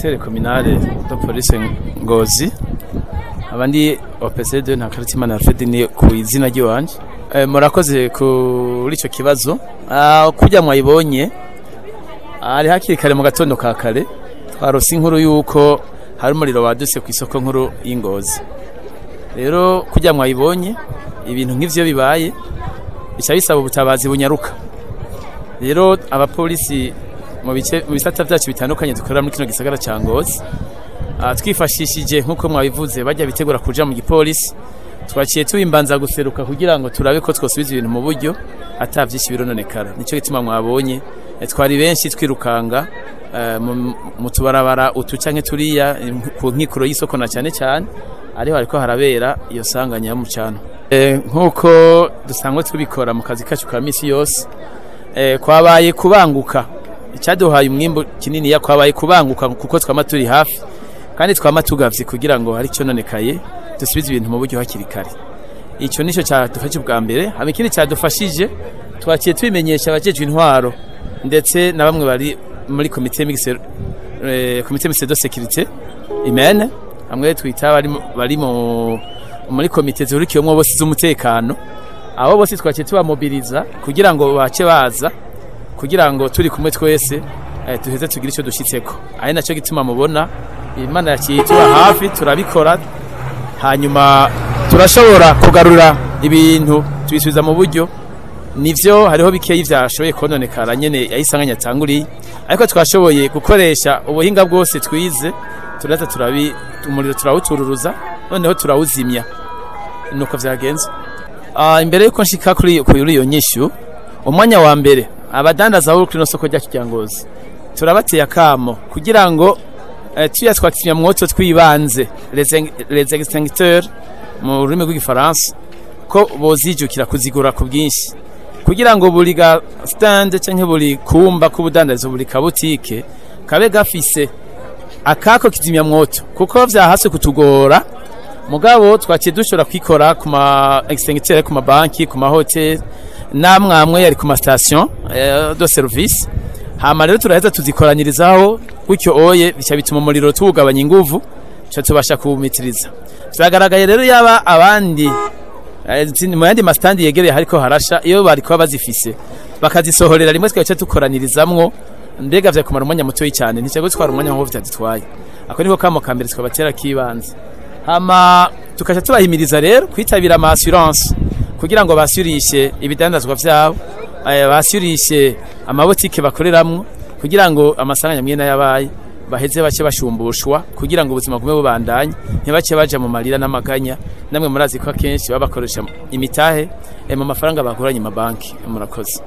inspecteur communal de police Ngozi abandi OPC2 na Karitimana Alfred ni ku izina ry'wanje. Murakoze kuri ico kibazo. Kujya mwayibonye ari hakiri kare mu gatondo ka kare twarose inkuru yuko hari umuriro waduse ku isoko nkuru y'Ingozi. Rero kujya mwayibonye ibintu nk'ivyo bibaye bica bisaba ubutabazi bunyaruka. Rero abapolisi mu bisata byacu bitandukanye dukorera muri kino gisagara ca Ngozi twifashishije nkuko mwabivuze bajya bitegura kuja mu gipolisi twaciye tubimbanza guseruka kugira ngo turabe ko twosubiza ibintu mu buryo atavyinshi birononekara. Nico gituma mwabonye twari benshi twirukanga mu tubarabara utucanke turiya ku nkikuro y'isoko na cyane cyane ariho ariko harabera iyo sanganya mu cyano. Nkuko dusangwe tubikora mu kazi kacu ka misi yose kwabaye kubanguka icyaduhaye umwimbo kinini ya kwabaye kubanguka kuko twama turi hafi kandi twama tugavye kugira ngo hari cyo nonekaye dusubize ibintu mu buryo hakiri kare. Ico nico cyadufashe bwa mbere. Hama ikindi cyadufashije twaciye tubimenyesha abajejwe intwaro ndetse na bamwe bari muri comité mixte de sécurité imene hamwe twita bari muri comité zurikiyemo bose z'umutekano. Abo bose twaciye tubamobiliza kugira ngo bace baza kugira ngo turi kumwe twese tuheze tugira ico dushitseko. Ari naco gituma mubona Imana yaciye tuba hafi turabikora hanyuma turashobora kugarura ibintu tubisubiza mu buryo. Nivyo hariho bikeyi vyashoboye kononekara nyene yayisanganya tanguri ariko twashoboye gukoresha ubuhinga bwose twize turaza umuriro turawutururuza noneho turawuzimya nuko vyagenze. Imbere yuko nshika kuri iyo nyishu umwanya wa mbere abadandaza bo kuri soko rya Kingozi turabateye akamo kugira ngo tuyatwakira mwoto twibanze les extincteurs mu rurimi rw'igifaransa ko bozijukira kuzigura ku bwinshi kugira ngo buri ga stand canke buri kumba k'ubudandarizo buri kabutike kabe gafise akako kizimya mwoto kuko vyahase kutugora mugabo twaciye dushobora kwikora ku ma extincteurs ku ma banki ku ma hotel namwe yari ku ma station de service. Hama rero turaheza tuzikoranyirizaho gutyo oye bica bituma umuriro tugabanya inguvu cyo tubasha kuwumitiriza. Turagaragaye rero yaba abandi mu yandi mastandi yegereye hariko harasha iyo bari kwa bazifise bakazisohorera rimwe twaca tukoranirizamwo mbega vya kumara umwanya muto cyane nticyo gutwara umwanya nko vyaditwaye. Ako niko kamo kambere twabatera kibanze. Hama tukaca tubahimiriza rero kwitabira ama assurance kugira ngo basurishe ibidandazwa vyabo basurishe amabotike bakoreramwo kugira ngo amasanganya mwene yabaye baheze bace bashumbushwa kugira ngo ubuzima gume bubandanye ntibace baje mu marira n'amaganya. Namwe murazi ko akenshi babakoresha imitahe mu mafaranga bakoranye mu banki. Murakoze.